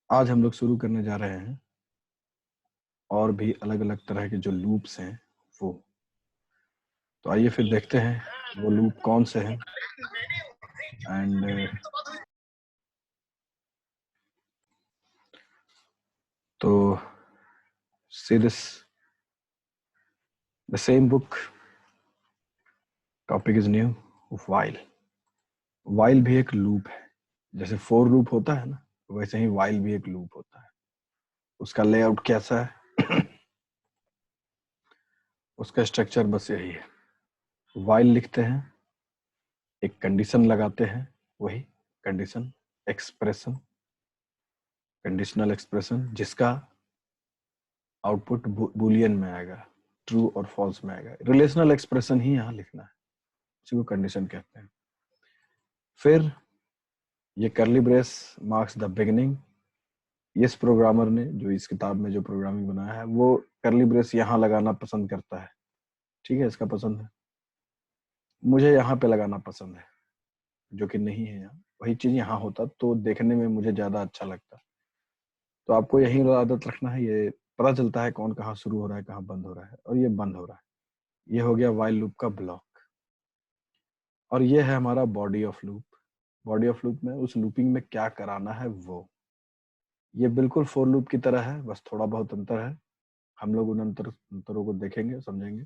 आज हम लोग शुरू करने जा रहे हैं और भी अलग अलग तरह के जो लूप्स हैं वो। तो आइए फिर देखते हैं वो लूप कौन से हैं। एंड तो see this the same book, topic is new, while. While भी एक लूप है, जैसे फोर लूप होता है ना, वैसे ही वाइल भी एक लूप होता है। उसका लेआउट कैसा है उसका स्ट्रक्चर बस यही है। वाइल लिखते हैं, एक कंडीशन लगाते हैं, वही कंडीशन एक्सप्रेशन, कंडीशनल एक्सप्रेशन, जिसका आउटपुट बुलियन में आएगा, ट्रू और फॉल्स में आएगा। रिलेशनल एक्सप्रेशन ही यहाँ लिखना है, उसी को कंडीशन कहते हैं। फिर ये करली ब्रेस मार्क्स द बिगिनिंग। इस प्रोग्रामर ने जो इस किताब में जो प्रोग्रामिंग बनाया है वो करली ब्रेस यहाँ लगाना पसंद करता है। ठीक है, इसका पसंद है, मुझे यहाँ पे लगाना पसंद है, जो कि नहीं है यहाँ। वही चीज यहाँ होता तो देखने में मुझे ज्यादा अच्छा लगता। तो आपको यही आदत रखना है, ये पता चलता है कौन कहाँ शुरू हो रहा है, कहाँ बंद हो रहा है, और ये बंद हो रहा है। ये हो गया वाइल लूप का ब्लॉक। और ये है हमारा body of loop. Body of loop में उस लूपिंग में क्या कराना है वो, ये बिल्कुल फोर लूप की तरह है, बस थोड़ा बहुत अंतर है। हम लोग उन अंतरों को देखेंगे, समझेंगे।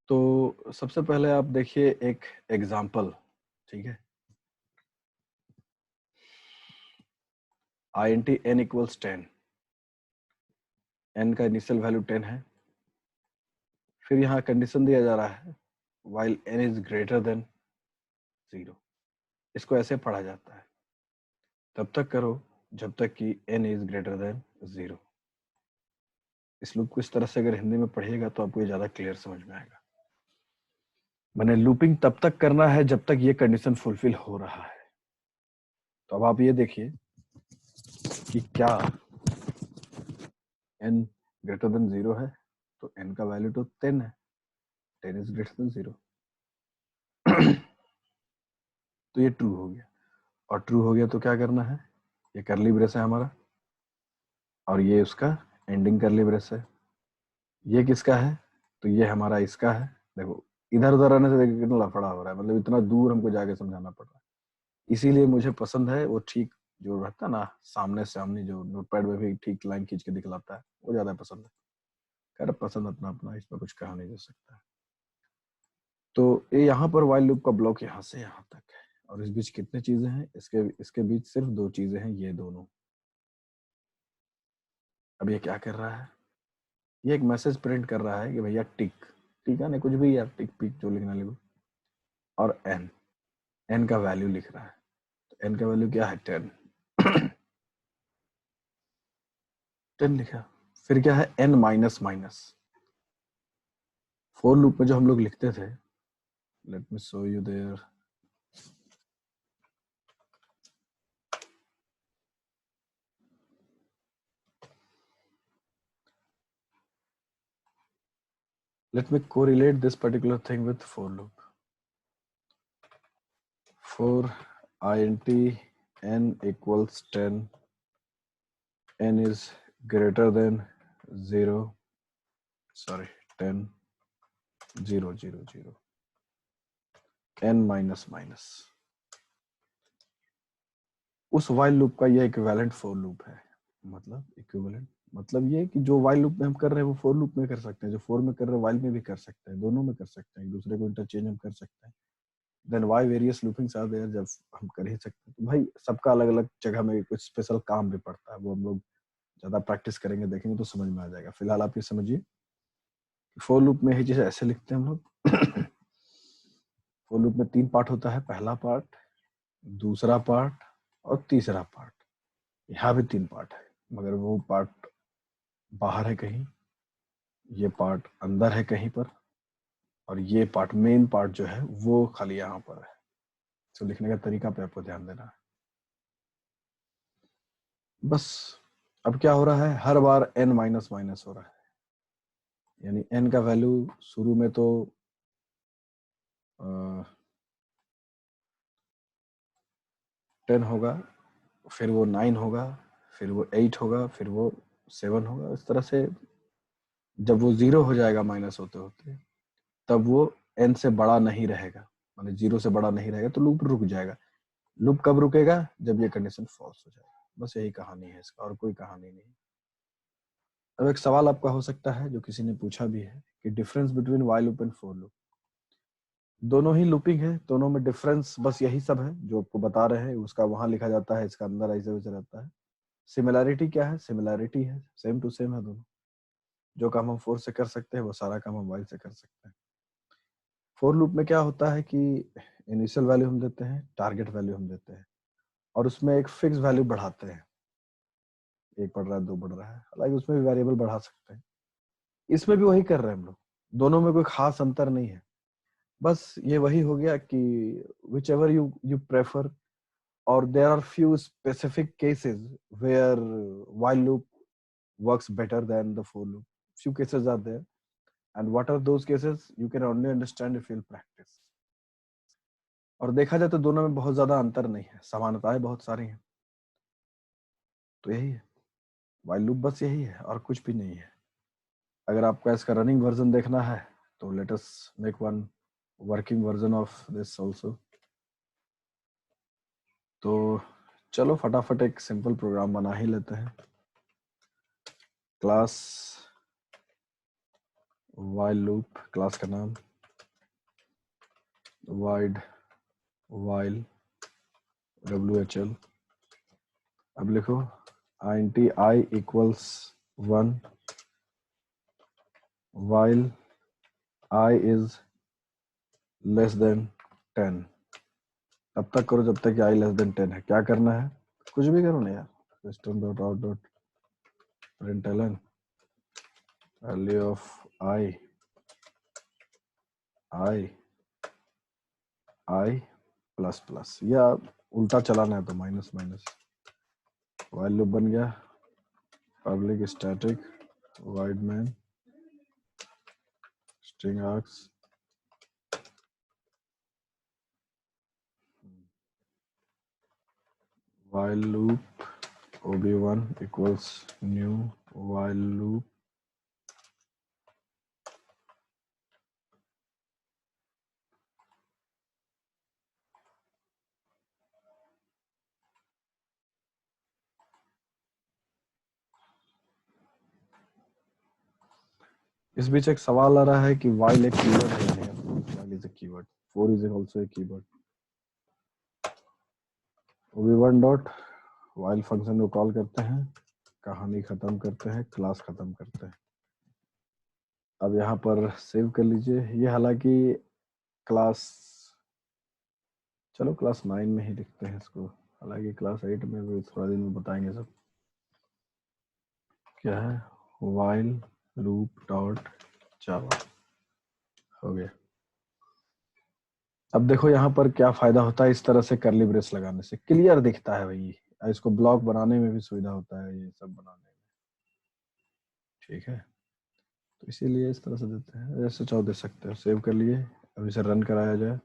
तो सबसे पहले आप देखिए एक एग्जाम्पल, ठीक है। int n इक्वल्स 10, n का इनिशियल वैल्यू 10 है। फिर यहाँ कंडीशन दिया जा रहा है while n is greater than 0। इसको ऐसे पढ़ा जाता है, तब तक करो जब तक कि n इज ग्रेटर देन 0। इस लूप को इस तरह से अगर हिंदी में पढ़िएगा तो आपको ये ज्यादा क्लियर समझ में आएगा। मैंने लूपिंग तब तक करना है जब तक ये कंडीशन फुलफिल हो रहा है। तो अब आप ये देखिए कि क्या n ग्रेटर देन 0 है, तो n का वैल्यू तो 10 है, 10 इज ग्रेटर देन 0। तो ये ट्रू हो गया, और ट्रू हो गया तो क्या करना है, ये करली ब्रेस है हमारा, और ये उसका एंडिंग करली ब्रेस है। ये किसका है, तो ये हमारा इसका है। देखो इधर उधर आने से देखो कितना लफड़ा हो रहा है, मतलब इतना दूर हमको जाके समझाना पड़ रहा है। इसीलिए मुझे पसंद है वो ठीक जो रहता है ना, सामने सामने जो नोटपैड में भी ठीक लाइन खींच के दिखलाता है, वो ज्यादा पसंद है। खैर पसंद अपना अपना, इसमें कुछ कहा नहीं जा सकता। तो ये यहाँ पर वाइल लूप का ब्लॉक यहाँ से यहाँ तक है, और इस बीच कितने चीजें हैं, इसके बीच सिर्फ दो चीजें हैं, ये दोनों। अब ये क्या कर रहा है, ये एक मैसेज प्रिंट कर रहा है कि भैया टिक, टिक है ना, कुछ भी यार, टिक पिक जो लिखना लिखो। और एन, एन का वैल्यू लिख रहा है, तो एन का वैल्यू क्या है, 10। 10 लिखा। फिर क्या है, N minus minus. For loop में जो हम लोग लिखते थे, let me show you there. Let me correlate this particular thing with for loop. For int n equals 10, n is greater than 0, sorry, 10, 0, 0, 0, n minus minus। उस while loop का ये equivalent for loop है। मतलब equivalent मतलब ये कि जो while loop में हम कर रहे हैं वो for loop में कर सकते हैं, जो for में कर रहे हैं while में भी कर सकते हैं, दोनों में कर सकते हैं, एक दूसरे को इंटरचेंज हम कर सकते हैं। Then why various loopings are there, जब हम कर ही सकते हैं। तो भाई सबका अलग अलग जगह में कुछ स्पेशल काम भी पड़ता है, वो हम लोग ज्यादा प्रैक्टिस करेंगे, देखेंगे तो समझ में आ जाएगा। फिलहाल आप ये समझिए फोर लूप में ही चीज ऐसे लिखते हैं हम लोग। फोर लूप में 3 पार्ट होता है, पहला पार्ट, दूसरा पार्ट और तीसरा पार्ट। यहाँ भी 3 पार्ट है, मगर वो पार्ट बाहर है कहीं, ये पार्ट अंदर है कहीं पर, और ये पार्ट मेन पार्ट जो है वो खाली यहाँ पर है। तो लिखने का तरीका पे आपको ध्यान देना है बस। अब क्या हो रहा है, हर बार n माइनस माइनस हो रहा है, यानी n का वैल्यू शुरू में तो 10 10 होगा, फिर वो 9 होगा, फिर वो 8 होगा, फिर वो 7 होगा। इस तरह से जब वो 0 हो जाएगा माइनस होते होते, तब वो n से बड़ा नहीं रहेगा, माने 0 से बड़ा नहीं रहेगा, तो लूप रुक जाएगा। लूप कब रुकेगा? जब ये कंडीशन फॉल्स हो जाएगा। बस यही कहानी है इसका, और कोई कहानी नहीं। अब एक सवाल आपका हो सकता है, जो किसी ने पूछा भी है, कि difference between while loop and for loop. दोनों ही लूपिंग है, दोनों में डिफरेंस बस यही सब है जो आपको बता रहे हैं, उसका वहां लिखा जाता है, इसका अंदर ऐसे वैसे रहता है। सिमिलैरिटी क्या है? सिमिलैरिटी है सेम टू सेम है दोनों। जो काम हम फोर से कर सकते हैं वो सारा काम हम व्हाइल से कर सकते हैं। फोर लूप में क्या होता है कि इनिशियल वैल्यू हम देते हैं, टारगेट वैल्यू हम देते हैं, और उसमें एक फिक्स वैल्यू बढ़ाते हैं। एक बढ़ रहा है, दो बढ़ रहा है, हालांकि उसमें भी वेरिएबल बढ़ा सकते हैं। इसमें भी वही कर रहे हैं हम लोग, दोनों में कोई खास अंतर नहीं है। बस ये वही हो गया कि विच एवर यू प्रेफर, और there are few specific cases where while loop works better than the for loop. Few cases are there, and what are those cases? You can only understand if you'll practice. और देखा जाए तो दोनों में बहुत ज्यादा अंतर नहीं है, समानताएं बहुत सारी हैं। तो यही है व्हाइल लूप, बस यही है और कुछ भी नहीं है। अगर आपको इसका रनिंग वर्जन देखना है तो let us make one working version of this also. तो चलो फटाफट एक सिंपल प्रोग्राम बना ही लेते हैं। क्लास व्हाइल लूप, क्लास का नाम वाइड व्हाइल WHL। अब लिखो int I equals 1 while I is less than 10। तब तक करो जब तक कि I less than 10 है। क्या करना है? कुछ भी करो ना यार। system.out.println value of I plus plus, या उल्टा चलाना है तो माइनस माइनस। व्हाइल लूप बन गया public static void main string args while loop ob1 equals new while loop इस बीच एक सवाल आ रहा है कि while एक कीवर्ड है या नहीं। while is a keyword, for is also a keyword। ob1 dot while function को कॉल करते हैं, कहानी खत्म करते हैं, क्लास खत्म करते हैं। अब यहाँ पर सेव कर लीजिए। ये हालांकि क्लास, चलो क्लास 9 में ही लिखते हैं इसको, हालांकि क्लास 8 में भी थोड़ा दिन में बताएंगे सब। क्या है? while loop डॉट जावा हो गया। अब देखो यहाँ पर क्या फायदा होता है इस तरह से करली ब्रेस लगाने से, क्लियर दिखता है भाई। इसको ब्लॉक बनाने में भी सुविधा होता है, ये सब बनाने में। ठीक है, तो इसीलिए इस तरह से देते हैं। जैसे चाहो दे सकते हो। सेव कर लिए, अब इसे रन कराया जाए।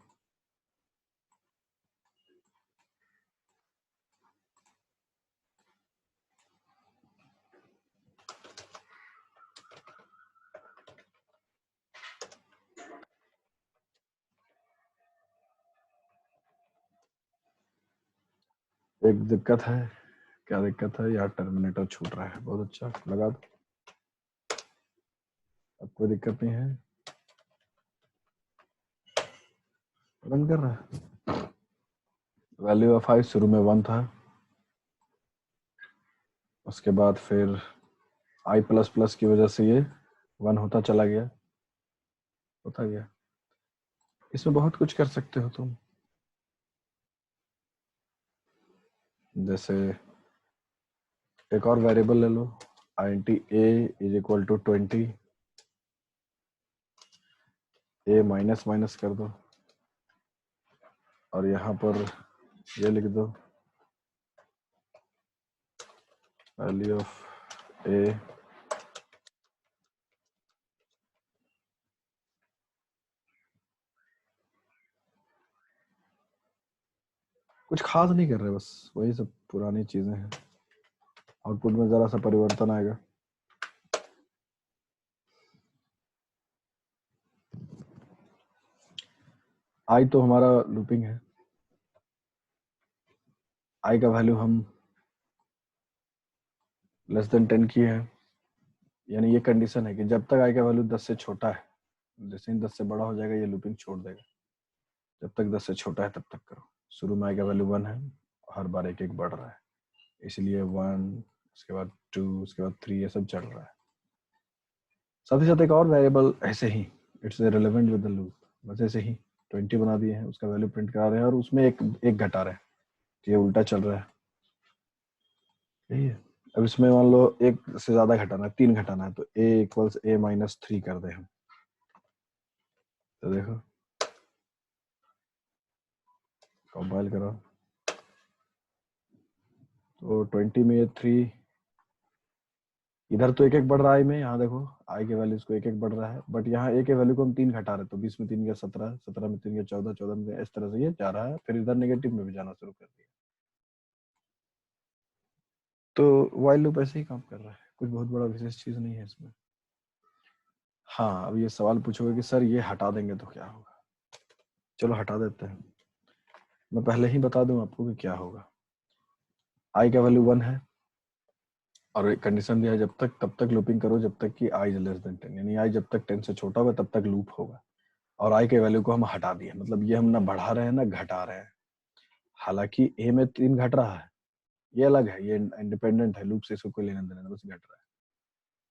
एक दिक्कत है। क्या दिक्कत है? यार टर्मिनेटर छूट रहा है। बहुत अच्छा, लगा दो। अब कोई दिक्कत नहीं है, रन कर रहा है। वैल्यू ऑफ आई शुरू में 1 था, उसके बाद फिर आई प्लस प्लस की वजह से ये 1 होता चला गया, होता गया। इसमें बहुत कुछ कर सकते हो तुम, जैसे एक और वेरिएबल ले लो, int a is equal to 20, a minus minus कर दो, और यहाँ पर ये लिख दो वैल्यू ऑफ a कुछ खास नहीं कर रहे, बस वही सब पुरानी चीजें हैं। आउटपुट में जरा सा परिवर्तन आएगा। आई तो हमारा लूपिंग है, आई का वैल्यू हम लेस देन 10 की है, यानी ये कंडीशन है कि जब तक आई का वैल्यू 10 से छोटा है, जैसे ही 10 से बड़ा हो जाएगा ये लूपिंग छोड़ देगा। जब तक 10 से छोटा है तब तक करो। शुरू में आई का वैल्यू 1 है, हर बार एक एक बढ़ रहा है, इसलिए 1, उसके बाद 2, उसके बाद 3, ये सब चल रहा है। साथ ही साथ एक और वेरिएबल ऐसे ही, it's relevant with the loop, बस ऐसे ही 20 बना दिए हैं, उसका वैल्यू प्रिंट करा रहे हैं और उसमें एक एक घटा रहे हैं, तो ये उल्टा चल रहा है। यही है। अब इसमें मान लो एक से ज्यादा घटाना है, 3 घटाना है, तो a इक्वल्स a माइनस 3 कर दे हम। तो देखो कंपाइल करो तो 20 में ये 3, इधर तो एक एक बढ़ रहा है में, यहाँ देखो आई के वैल्यूज को एक एक बढ़ रहा है, बट यहाँ ए के वैल्यू को हम 3 घटा रहे हैं, तो 20 में 3 गया 17, 17 में 3 गया 14, 14 में, इस तरह से ये जा रहा है, फिर इधर नेगेटिव में भी जाना शुरू कर दिया। तो वाइल लूप ऐसे ही काम कर रहा है, कुछ बहुत बड़ा विशेष चीज नहीं है इसमें। हाँ, अब ये सवाल पूछोगे कि सर ये हटा देंगे तो क्या होगा। चलो हटा देते हैं। मैं पहले ही बता दूं आपको कि क्या होगा। आई का वैल्यू 1 है और एक कंडीशन दिया है, जब तक तब तक लूपिंग करो जब तक कि आई लेस देन 10, यानी आई जब तक 10 से छोटा होगा तब तक लूप होगा। और आई के वैल्यू को हम हटा दिए, मतलब ये हम ना बढ़ा रहे हैं ना घटा रहे हैं। हालांकि ए में 3 घट रहा है, ये अलग है, ये इंडिपेंडेंट है, लूप से इसको कोई लेना देना नहीं, बस घट रहा है।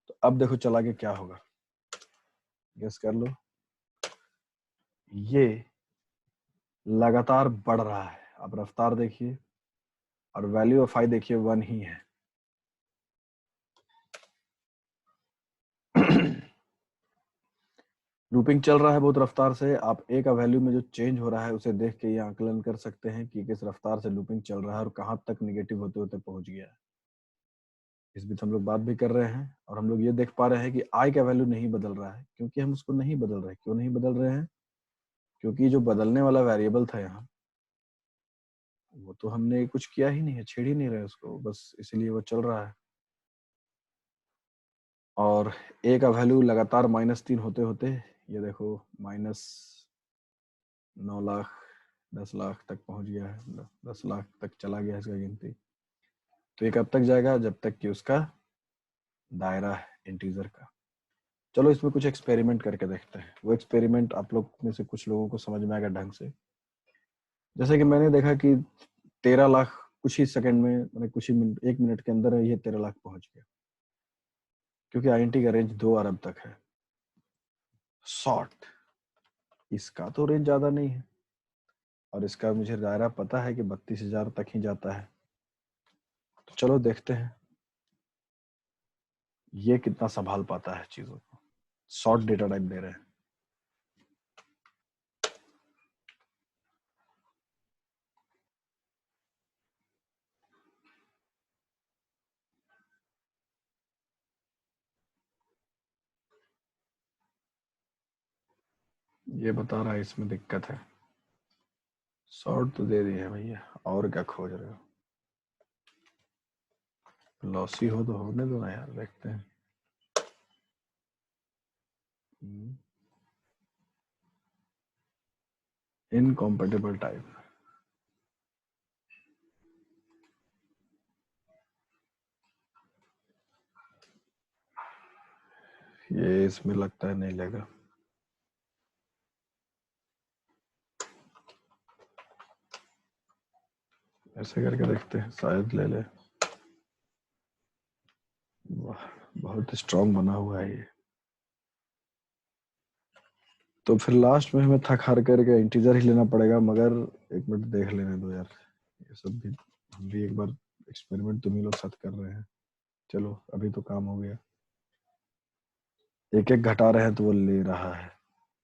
तो अब देखो चला के क्या होगा, गेस कर लो। ये लगातार बढ़ रहा है, अब रफ्तार देखिए, और वैल्यू ऑफ आई देखिए 1 ही है। लूपिंग चल रहा है बहुत रफ्तार से। आप ए का वैल्यू में जो चेंज हो रहा है उसे देख के ये आकलन कर सकते हैं कि किस रफ्तार से लूपिंग चल रहा है और कहां तक निगेटिव होते होते पहुंच गया है। इस बीच हम लोग बात भी कर रहे हैं और हम लोग ये देख पा रहे हैं कि आई का वैल्यू नहीं बदल रहा है, क्योंकि हम उसको नहीं बदल रहे हैं। क्यों नहीं बदल रहे हैं? क्योंकि जो बदलने वाला वेरिएबल था यहाँ, वो तो हमने कुछ किया ही नहीं है, छेड़ ही नहीं रहे उसको, बस इसलिए वो चल रहा है। और ए का वैल्यू लगातार -3 होते होते ये देखो -9 लाख 10 लाख तक पहुंच गया है, 10 लाख तक चला गया इसका गिनती। तो ये कब तक जाएगा? जब तक कि उसका दायरा है इंटीजर का। चलो इसमें कुछ एक्सपेरिमेंट करके देखते हैं। वो एक्सपेरिमेंट आप लोग में से कुछ लोगों को समझ में आएगा ढंग से। जैसे कि मैंने देखा कि 13 लाख कुछ ही सेकंड में, मैंने कुछ ही मिनट, 1 मिनट के अंदर ये 13 लाख पहुंच गया, क्योंकि आईएनटी का रेंज 2 अरब तक है। शॉर्ट, इसका तो रेंज ज्यादा नहीं है और इसका मुझे दायरा पता है कि 32,000 तक ही जाता है। तो चलो देखते हैं ये कितना संभाल पाता है चीजों को। शॉर्ट डेटा टाइप दे रहे हैं। ये बता रहा है इसमें दिक्कत है। शॉर्ट तो दे दिए है भैया, और क्या खोज रहे हो? लॉसी हो तो होने दो ना यार, देखते हैं। इनकॉम्पेटिबल टाइप, ये इसमें लगता है नहीं लेगा। ऐसे करके देखते हैं, शायद ले ले। वाह, बहुत स्ट्रांग बना हुआ है ये। तो फिर लास्ट में हमें थक हार करके इंटीजर ही लेना पड़ेगा, मगर 1 मिनट देख लेने दो यार, ये सब भी हम भी एक बार एक्सपेरिमेंट तुम ही लोग साथ कर रहे हैं। चलो अभी तो काम हो गया, एक एक घटा रहे हैं तो वो ले रहा है।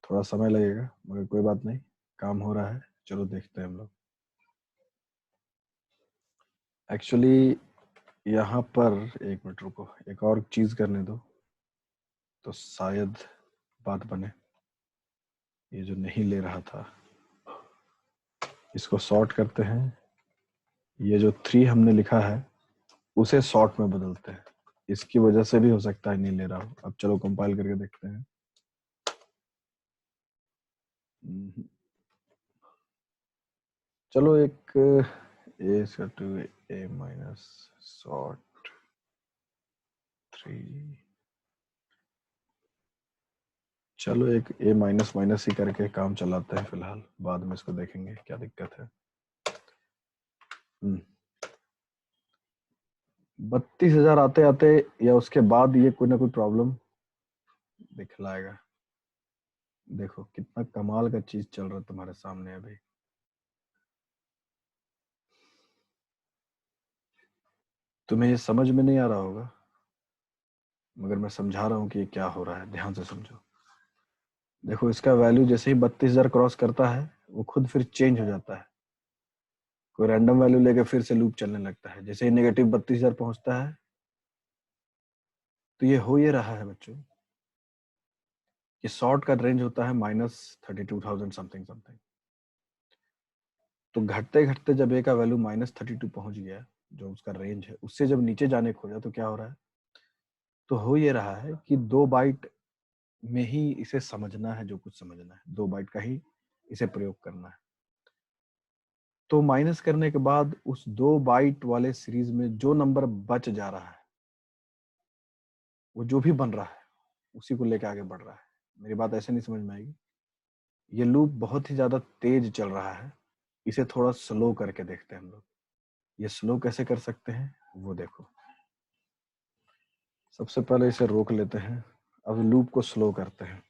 थोड़ा समय लगेगा मगर कोई बात नहीं, काम हो रहा है। चलो देखते हैं हम लोग। एक्चुअली यहाँ पर 1 मिनट रुको, एक और चीज करने दो तो शायद बात बने। ये जो नहीं ले रहा था इसको सॉर्ट करते हैं, ये जो 3 हमने लिखा है उसे शॉर्ट में बदलते हैं, इसकी वजह से भी हो सकता है नहीं ले रहा हो। अब चलो कंपाइल करके देखते हैं। चलो एक ए टू ए माइनस शॉर्ट 3, चलो एक ए माइनस माइनस ही करके काम चलाते हैं फिलहाल, बाद में इसको देखेंगे क्या दिक्कत है। 32,000 आते आते या उसके बाद ये कोई ना कोई प्रॉब्लम दिखलाएगा। देखो कितना कमाल का चीज चल रहा है तुम्हारे सामने अभी। तुम्हें ये समझ में नहीं आ रहा होगा, मगर मैं समझा रहा हूँ कि ये क्या हो रहा है, ध्यान से समझो। देखो इसका वैल्यू जैसे ही 32,000 क्रॉस करता है वो खुद फिर चेंज हो जाता है, कोई रैंडम वैल्यू लेके फिर से लूप चलने लगता है। जैसे ही नेगेटिव 32,000 पहुंचता है तो ये हो ये रहा है बच्चों कि शॉर्ट का रेंज होता है -32,000 समथिंग समथिंग। तो घटते घटते जब ए का वैल्यू -32 पहुंच गया, जो उसका रेंज है, उससे जब नीचे जाने खोजा तो क्या हो रहा है, तो हो ये रहा है कि 2 बाइट में ही इसे समझना है, जो कुछ समझना है 2 बाइट का ही इसे प्रयोग करना है। तो माइनस करने के बाद उस 2 बाइट वाले सीरीज में जो नंबर बच जा रहा है, वो जो भी बन रहा है उसी को लेकर आगे बढ़ रहा है। मेरी बात ऐसे नहीं समझ में आएगी। ये लूप बहुत ही ज्यादा तेज चल रहा है, इसे थोड़ा स्लो करके देखते हैं हम लोग। ये स्लो कैसे कर सकते हैं वो देखो। सबसे पहले इसे रोक लेते हैं, अब लूप को स्लो करते हैं।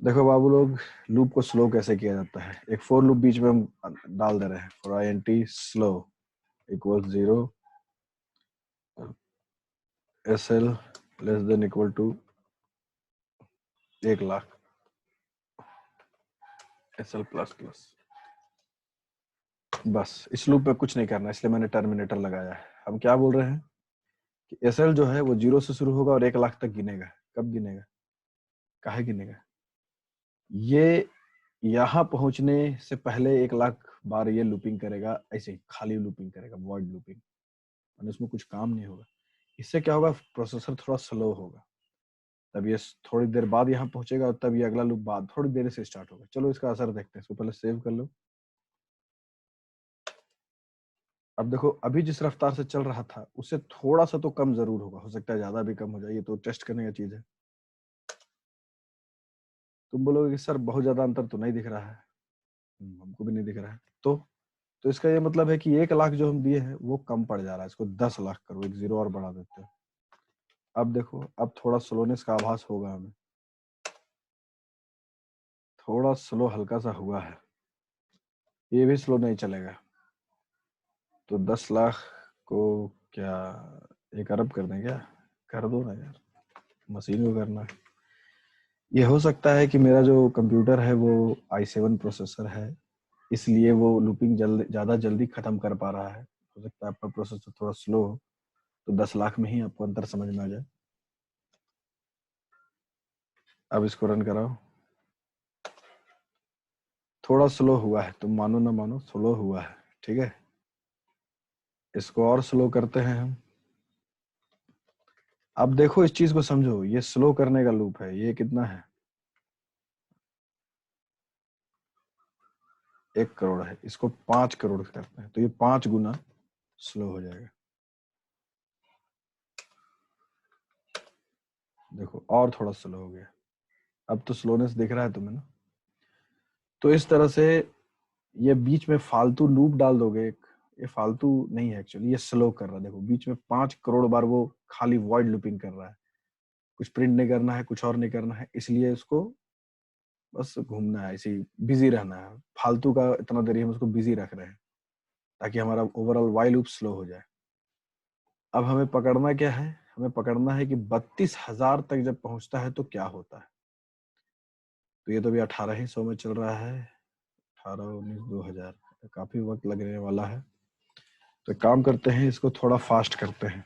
देखो बाबू लोग, लूप को स्लो कैसे किया जाता है। एक फोर लूप बीच में हम डाल दे रहे हैं, for I N T slow equal 0 S L less than equal to 1,00,000 S L plus plus. बस इस लूप में कुछ नहीं करना, इसलिए मैंने टर्मिनेटर लगाया है। हम क्या बोल रहे हैं कि एस एल जो है वो 0 से शुरू होगा और 1,00,000 तक गिनेगा। कब गिनेगा, काहे गिनेगा, ये यहाँ पहुंचने से पहले 1,00,000 बार ये लूपिंग करेगा, ऐसे ही खाली लूपिंग करेगा, वॉइड लूपिंग, और इसमें कुछ काम नहीं होगा। इससे क्या होगा, प्रोसेसर थोड़ा स्लो होगा, तब ये थोड़ी देर बाद यहाँ पहुंचेगा और तब ये अगला लूप बाद थोड़ी देर से स्टार्ट होगा। चलो इसका असर देखते हैं, इसको पहले सेव कर लो। अब देखो अभी जिस रफ्तार से चल रहा था उससे थोड़ा सा तो कम जरूर होगा, हो सकता है ज्यादा भी कम हो जाए, ये तो टेस्ट करने का चीज है। तुम बोलोगे कि सर बहुत ज्यादा अंतर तो नहीं दिख रहा है। हमको भी नहीं दिख रहा है। तो इसका ये मतलब है कि 1,00,000 जो हम दिए हैं वो कम पड़ जा रहा है, इसको 10,00,000 करो, एक जीरो और बढ़ा देते हैं। अब देखो अब थोड़ा स्लोनेस का आभास होगा हमें, थोड़ा स्लो हल्का सा हुआ है, ये भी स्लो नहीं चलेगा। तो 10,00,000 को क्या 1 अरब कर दें क्या, कर दो ना यार, मशीन को करना है। ये हो सकता है कि मेरा जो कंप्यूटर है वो i7 प्रोसेसर है, इसलिए वो लूपिंग ज्यादा जल्दी खत्म कर पा रहा है। हो सकता है आपका प्रोसेसर थोड़ा स्लो हो, तो 10,00,000 में ही आपको अंतर समझ में आ जाए। अब इसको रन कराओ। थोड़ा स्लो हुआ है, तुम मानो ना मानो स्लो हुआ है, ठीक है। इसको और स्लो करते हैं हम। अब देखो इस चीज को समझो, ये स्लो करने का लूप है, ये कितना है 1 करोड़ है, इसको 5 करोड़ करते हैं तो ये 5 गुना स्लो हो जाएगा। देखो और थोड़ा स्लो हो गया, अब तो स्लोनेस दिख रहा है तुम्हें ना। तो इस तरह से ये बीच में फालतू लूप डाल दोगे एक, ये फालतू नहीं है एक्चुअली, ये स्लो कर रहा है। देखो बीच में 5 करोड़ बार वो खाली वॉइड लूपिंग कर रहा है, कुछ प्रिंट नहीं करना है, कुछ और नहीं करना है, इसलिए इसको बस घूमना है, ऐसे बिजी रहना है। फालतू का इतना देर हम उसको बिजी रख रहे हैं ताकि हमारा ओवरऑल वाइल लूप स्लो हो जाए। अब हमें पकड़ना क्या है, हमें पकड़ना है कि 32,000 तक जब पहुंचता है तो क्या होता है। तो ये तो भी 1800 में चल रहा है, 18, 19, 2000, काफी वक्त लगने वाला है। तो एक काम करते हैं, इसको थोड़ा फास्ट करते हैं।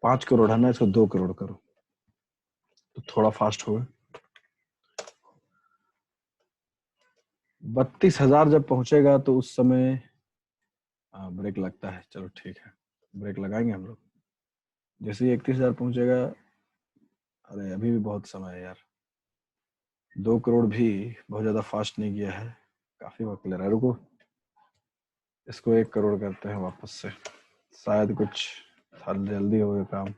5 करोड़ है ना, इसको 2 करोड़ करो तो थोड़ा फास्ट होगा। 32,000 जब पहुंचेगा तो उस समय हाँ ब्रेक लगता है, चलो ठीक है, ब्रेक लगाएंगे हम लोग। जैसे ही 31,000 पहुंचेगा, अरे अभी भी बहुत समय है यार, 2 करोड़ भी बहुत ज्यादा फास्ट नहीं गया है, काफी वक्त ले रहा है। रुको, इसको 1 करोड़ करते हैं वापस से, शायद कुछ जल्दी हो गया काम।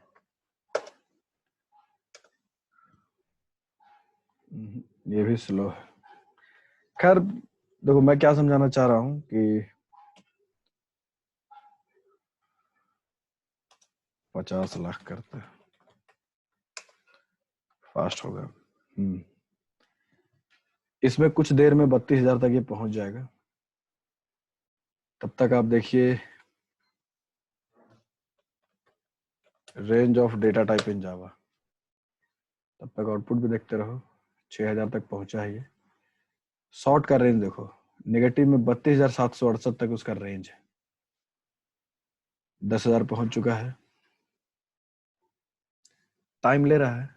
ये भी स्लो है। खैर देखो, मैं क्या समझाना चाह रहा हूँ कि 50 लाख करते हैं, फास्ट होगा। इसमें कुछ देर में 32,000 तक ये पहुंच जाएगा। तब तक आप देखिए range of data type in Java, तब तक आउटपुट भी देखते रहो। 6,000 तक पहुंचा है ये। शॉर्ट का रेंज देखो, नेगेटिव में 32,768 तक उसका रेंज है, 10,000 पहुंच चुका है। टाइम ले रहा है।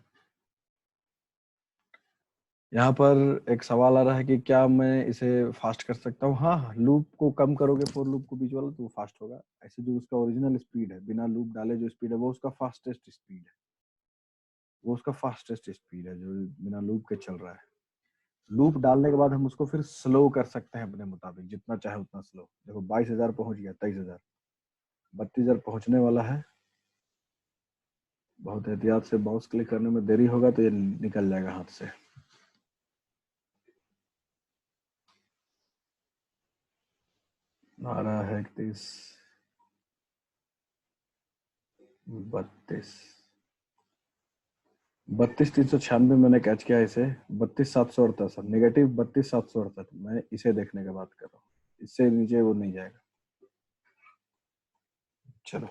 यहाँ पर एक सवाल आ रहा है कि क्या मैं इसे फास्ट कर सकता हूँ? हाँ हाँ, लूप को कम करोगे, फॉर लूप को बीच वाला, तो वो फास्ट होगा। ऐसे जो उसका ओरिजिनल स्पीड है, बिना लूप डाले जो स्पीड है, वो उसका फास्टेस्ट स्पीड है, वो उसका फास्टेस्ट स्पीड है जो बिना लूप के चल रहा है। लूप डालने के बाद हम उसको फिर स्लो कर सकते हैं अपने मुताबिक, जितना चाहे उतना स्लो। देखो 22,000 पहुंच गया, 23,000, 32,000 पहुंचने वाला है। बहुत एहतियात से माउस क्लिक करने में देरी होगा तो ये निकल जाएगा हाथ से। आ रहा है 31, 32, 32,396 मैंने कैच किया इसे। 32,768 नेगेटिव, 32,768 मैं इसे देखने की बात कर रहा हूँ, इससे नीचे वो नहीं जाएगा। चलो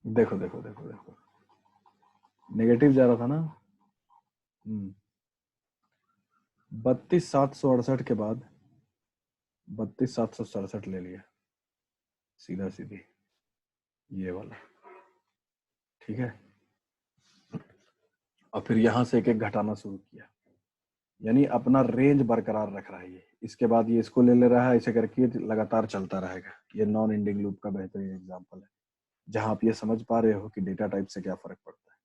देखो देखो देखो देखो, नेगेटिव जा रहा था ना। 32,768 के बाद 32,767 ले लिया, सीधा सीधी ये वाला, ठीक है। और फिर यहां से एक एक घटाना शुरू किया, यानी अपना रेंज बरकरार रख रहा है ये। इसके बाद ये इसको ले ले रहा है, ऐसे करके लगातार चलता रहेगा। ये नॉन एंडिंग लूप का बेहतरीन एग्जांपल है, जहां आप ये समझ पा रहे हो कि डेटा टाइप से क्या फर्क पड़ता है।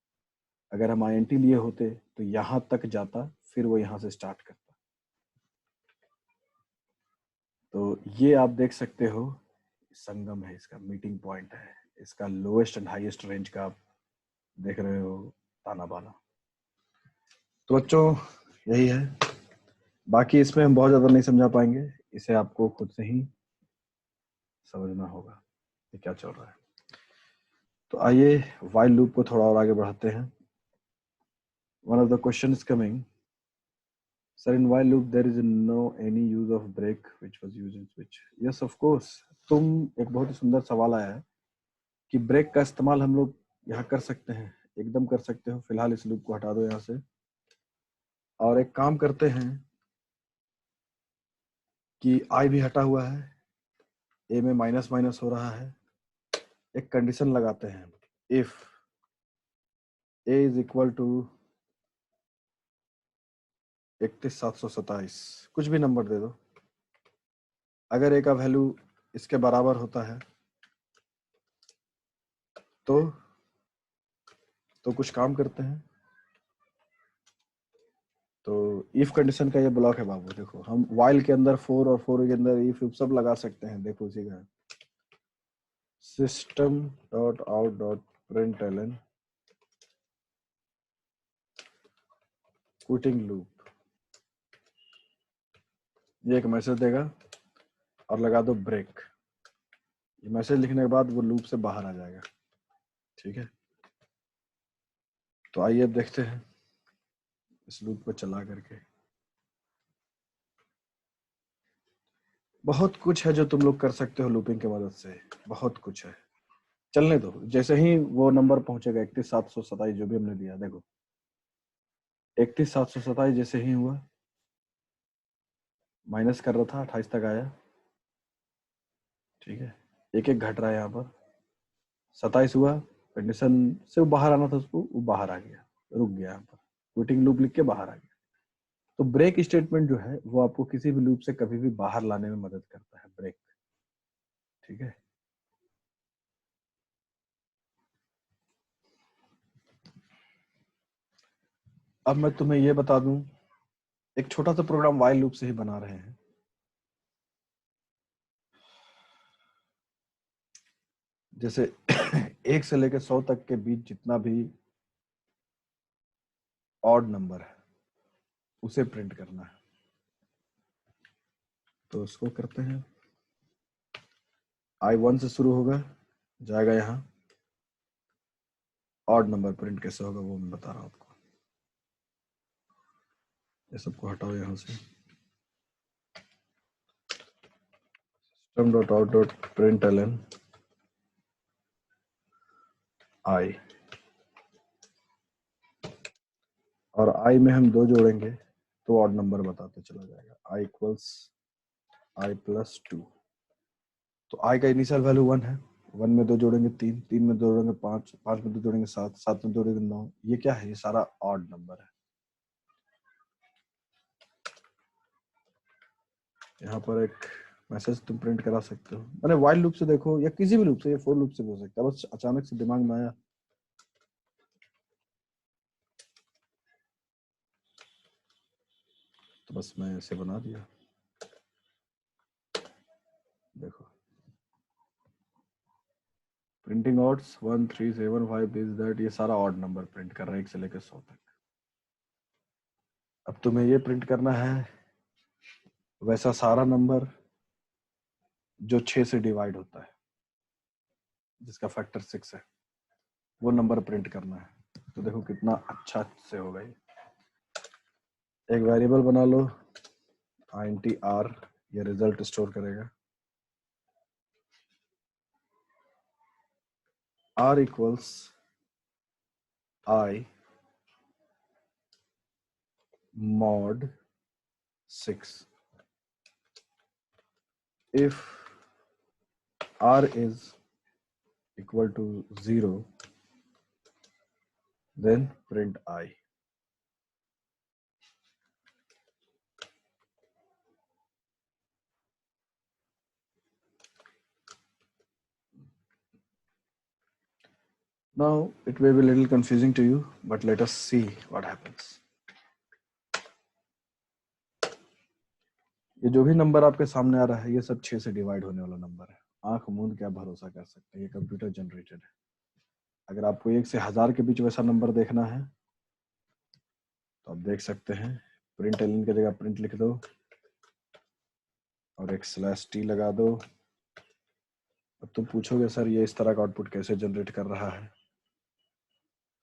अगर हम आईएनटी लिए होते तो यहां तक जाता, फिर वो यहां से स्टार्ट करता। तो ये आप देख सकते हो, संगम है इसका, मीटिंग पॉइंट है इसका, लोएस्ट एंड हाईएस्ट रेंज का आप देख रहे हो, ताना बाना। तो बच्चों यही है, बाकी इसमें हम बहुत ज्यादा नहीं समझा पाएंगे, इसे आपको खुद से ही समझना होगा कि क्या चल रहा है। तो आइए व्हाइल लूप को थोड़ा और आगे बढ़ाते हैं। One of the question is coming, sir in while loop there is no any use of break which was used in switch. Yes of course, तुम, एक बहुत ही सुंदर सवाल आया है कि ब्रेक का इस्तेमाल हम लोग यहाँ कर सकते हैं। एकदम कर सकते हो। फिलहाल इस लूप को हटा दो यहाँ से, और एक काम करते हैं कि आई भी हटा हुआ है, ए में माइनस माइनस हो रहा है। एक कंडीशन लगाते हैं, if A is equal to 31,727, कुछ भी नंबर दे दो, अगर ए का वैल्यू इसके बराबर होता है तो कुछ काम करते हैं। तो इफ कंडीशन का ये ब्लॉक है बाबू, देखो हम वाइल के अंदर फोर और फोर के अंदर इफ सब लगा सकते हैं। देखो इसी का system dot out dot println quitting loop, ये एक मैसेज देगा और लगा दो ब्रेक। ये मैसेज लिखने के बाद वो लूप से बाहर आ जाएगा, ठीक है। तो आइए अब देखते हैं इस लूप को चला करके। बहुत कुछ है जो तुम लोग कर सकते हो लूपिंग की मदद से, बहुत कुछ है। चलने दो, जैसे ही वो नंबर पहुंचेगा 31,727 जो भी हमने दिया, देखो 31,727 जैसे ही हुआ, माइनस कर रहा था, 28 तक आया, ठीक है। एक एक घट रहा है यहाँ पर, 27 हुआ, कंडीशन से वो बाहर आना था उसको, वो बाहर आ गया, रुक गया, यहाँ पर क्विटिंग लूप लिख के बाहर आ गया। तो ब्रेक स्टेटमेंट जो है वो आपको किसी भी लूप से कभी भी बाहर लाने में मदद करता है, ब्रेक। ठीक है, अब मैं तुम्हें ये बता दूं, एक छोटा सा प्रोग्राम व्हाइल लूप से ही बना रहे हैं। जैसे 1 से लेकर 100 तक के बीच जितना भी ऑड नंबर है उसे प्रिंट करना है। तो उसको करते हैं, I1 से शुरू होगा, जाएगा यहाँ, ऑड नंबर प्रिंट कैसे होगा वो मैं बता रहा हूँ आपको। ये सबको हटाओ यहाँ से, system.out.println I, और I में हम 2 जोड़ेंगे तो ऑड नंबर बताते चला जाएगा, I इक्वल्स I+2। तो I का इनिशियल वैल्यू 1 है, 1 में 2 जोड़ेंगे 3, 3 में 2 जोड़ेंगे 5, 5 में 2 जोड़ेंगे 7, 7 में 2 जोड़ेंगे 9। ये क्या है? ये सारा ऑड नंबर है। यहाँ पर एक मैसेज तुम प्रिंट करा सकते हो, मैंने व्हाइल लूप से देखो या किसी भी लूप से, ये फॉर लूप से भी हो सकता है, बस अचानक से दिमाग में आया तो बस मैं इसे बना दिया। देखो, प्रिंटिंग ऑड्स 1 3 7 5 दिस दैट, ये सारा ऑड नंबर प्रिंट कर रहा है 1 से लेकर 100 तक। अब तुम्हें ये प्रिंट करना है वैसा सारा नंबर जो 6 से डिवाइड होता है, जिसका फैक्टर 6 है, वो नंबर प्रिंट करना है। तो देखो कितना अच्छा से होगा ये। एक वेरिएबल बना लो int r, ये रिजल्ट स्टोर करेगा, r equals I mod 6। If r is equal to 0, then print I। Now it may be a little confusing to you, but let us see what happens. ये जो भी number आपके सामने आ रहा है ये सब 6 से डिवाइड होने वाला नंबर है। आंख मूंद क्या भरोसा कर सकते हैं, ये कंप्यूटर जनरेटेड है। अगर आपको 1 से 1000 के बीच वैसा नंबर देखना है तो आप देख सकते हैं, प्रिंट एलिन की जगह प्रिंट लिख दो और एक /t लगा दो। अब तुम पूछोगे सर ये इस तरह का आउटपुट कैसे जनरेट कर रहा है,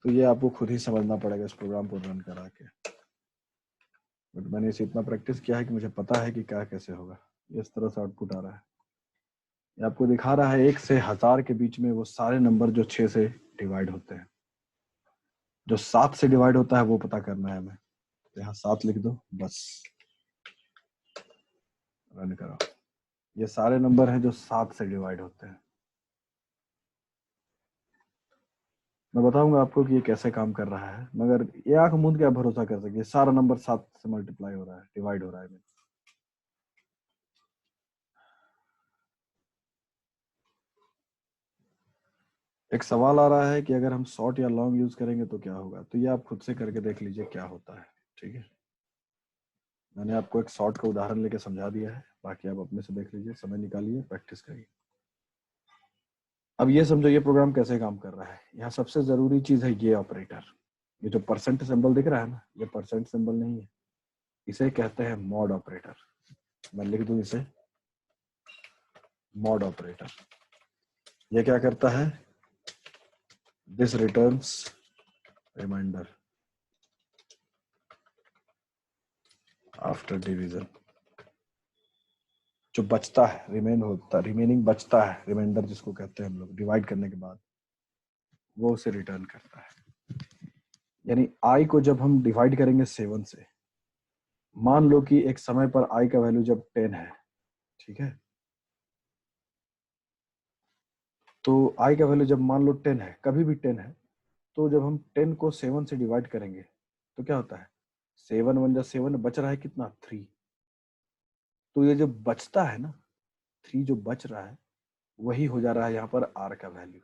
तो ये आपको खुद ही समझना पड़ेगा इस प्रोग्राम को रन करा के। बट मैंने इसे इतना प्रैक्टिस किया है कि मुझे पता है कि क्या कैसे होगा। इस तरह से आउटपुट आ रहा है, ये आपको दिखा रहा है 1 से 1000 के बीच में वो सारे नंबर जो 6 से डिवाइड होते हैं। जो 7 से डिवाइड होता है वो पता करना है हमें, तो यहाँ 7 लिख दो, बस रन करो। ये सारे नंबर हैं जो 7 से डिवाइड होते हैं। मैं बताऊंगा आपको कि ये कैसे काम कर रहा है, मगर ये आंख मूंद के आप भरोसा कर सकते, सारा नंबर 7 से मल्टीप्लाई हो रहा है, डिवाइड हो रहा है। एक सवाल आ रहा है कि अगर हम शॉर्ट या लॉन्ग यूज करेंगे तो क्या होगा, तो ये आप खुद से करके देख लीजिए क्या होता है। ठीक है, मैंने आपको एक शॉर्ट का उदाहरण लेके समझा दिया है, बाकी आप अपने से देख लीजिए, समय निकालिए, प्रैक्टिस करिए। अब ये समझो ये प्रोग्राम कैसे काम कर रहा है। यहाँ सबसे जरूरी चीज है ये ऑपरेटर, ये जो परसेंट सिंबल दिख रहा है ना, ये परसेंट सिंबल नहीं है, इसे कहते हैं मॉड ऑपरेटर। मैं लिख दूं इसे मॉड ऑपरेटर। ये क्या करता है, this returns reminder after division. जो बचता है, रिमेनिंग बचता है, रिमाइंडर जिसको कहते हैं हम लोग, डिवाइड करने के बाद वो उसे रिटर्न करता है। यानी i को जब हम डिवाइड करेंगे 7 से, मान लो कि एक समय पर i का वैल्यू जब 10 है, ठीक है, तो i का वैल्यू जब मान लो 10 है, कभी भी 10 है, तो जब हम 10 को 7 से डिवाइड करेंगे तो क्या होता है, 7 1 जा 7, बच रहा है कितना, 3। तो ये जो बचता है ना, 3 जो बच रहा है, वही हो जा रहा है यहाँ पर r का वैल्यू।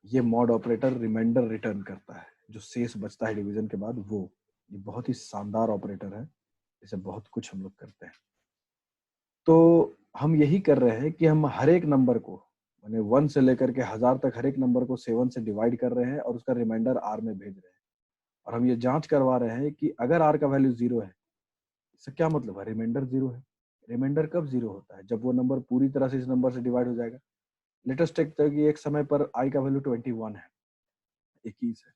ये मॉड ऑपरेटर रिमाइंडर रिटर्न करता है, जो शेष बचता है डिवीजन के बाद वो। ये बहुत ही शानदार ऑपरेटर है, इसे बहुत कुछ हम लोग करते हैं। तो हम यही कर रहे हैं कि हम हर एक नंबर को, माने 1 से लेकर के 1000 तक हर एक नंबर को 7 से डिवाइड कर रहे हैं और उसका रिमाइंडर r में भेज रहे हैं। और हम ये जांच करवा रहे हैं कि अगर r का वैल्यू 0 है, इसका क्या मतलब है, रिमाइंडर 0 है। रिमाइंडर कब 0 होता है, जब वो नंबर पूरी तरह से इस नंबर से डिवाइड हो जाएगा। लेटेस्ट टेक तक एक समय पर i का वैल्यू 21 है, 21 है,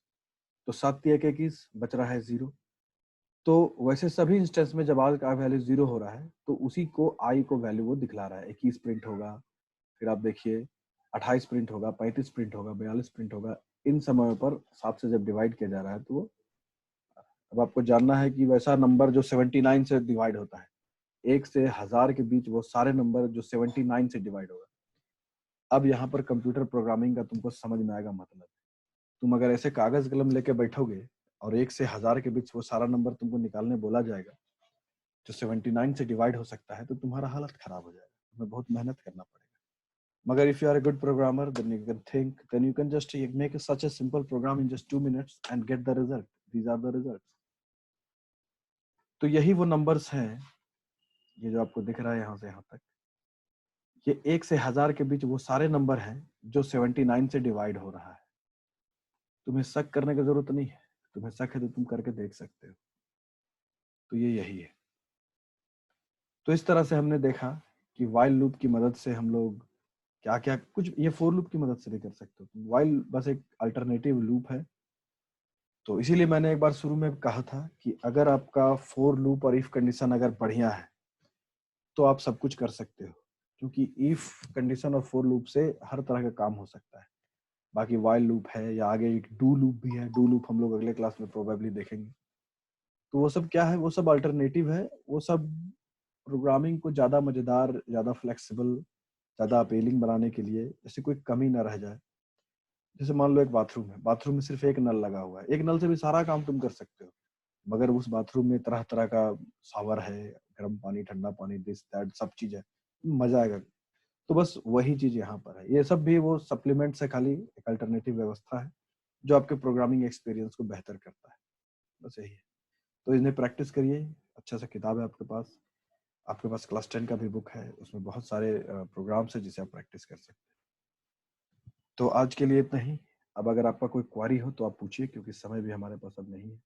तो 7 3 21, बच रहा है 0। तो वैसे सभी इंस्टेंस में जब r का वैल्यू 0 हो रहा है, तो उसी को i को वैल्यू वो दिखला रहा है। 21 प्रिंट होगा, फिर आप देखिए 28 प्रिंट होगा, 35 प्रिंट होगा, 42 प्रिंट होगा। इन समयों पर 7 से जब डिवाइड किया जा रहा है, तो वो, अब आपको जानना है कि वैसा नंबर जो 79 से डिवाइड होता है, 1 से 1000 के बीच वो सारे नंबर जो 79 से डिवाइड होगा। अब यहाँ पर कंप्यूटर प्रोग्रामिंग का तुमको समझ में आएगा मतलब। तुम अगर ऐसे कागज कलम लेके बैठोगे और 1 से 1000 के बीच वो सारा नंबर तुमको निकालने बोला जाएगा जो 79 से डिवाइड हो सकता है, तो तुम्हारा हालत खराब हो जाएगा, तुम्हें बहुत मेहनत करना पड़ेगा। मगर if you are a good programmer, then you can think, then you can just make such a simple program in just 2 minutes and get the result. These are the results. तो यही वो नंबर्स हैं, ये जो आपको दिख रहा है यहाँ से यहाँ तक, ये 1 से 1000 के बीच वो सारे नंबर हैं जो 79 से डिवाइड हो रहा है। तुम्हें शक करने की जरूरत नहीं है, तुम्हें शक है तो तुम करके देख सकते हो। तो ये यही है। तो इस तरह से हमने देखा कि while लूप की मदद से हम लोग क्या क्या कुछ, ये for लूप की मदद से भी कर सकते हो। while बस एक अल्टरनेटिव लूप है। तो इसीलिए मैंने एक बार शुरू में कहा था कि अगर आपका for लूप और if कंडीशन अगर बढ़िया है तो आप सब कुछ कर सकते हो, क्योंकि if कंडीशन और for लूप से हर तरह का काम हो सकता है। बाकी while लूप है, या आगे एक do लूप भी है। do लूप हम लोग अगले क्लास में प्रोबेबली देखेंगे। तो वो सब क्या है, वो सब अल्टरनेटिव है। वो सब प्रोग्रामिंग को ज्यादा मजेदार, ज्यादा फ्लेक्सिबल, ज्यादा अपीलिंग बनाने के लिए, जैसे कोई कमी ना रह जाए। जैसे मान लो एक बाथरूम है, बाथरूम में सिर्फ एक नल लगा हुआ है, एक नल से भी सारा काम तुम कर सकते हो, मगर उस बाथरूम में तरह तरह का शावर है, गर्म पानी, ठंडा पानी, दिस दैट सब चीज है, मजा आएगा। तो बस वही चीज यहाँ पर है। ये सब भी वो सप्लीमेंट्स है, खाली एक अल्टरनेटिव व्यवस्था है जो आपके प्रोग्रामिंग एक्सपीरियंस को बेहतर करता है। बस यही है। तो इन्हें प्रैक्टिस करिए। अच्छा सा किताब है आपके पास क्लास 10 का भी बुक है, उसमें बहुत सारे प्रोग्राम्स है जिसे आप प्रैक्टिस कर सकते हैं। तो आज के लिए इतना ही। अब अगर आपका कोई क्वारी हो तो आप पूछिए, क्योंकि समय भी हमारे पास अब नहीं है।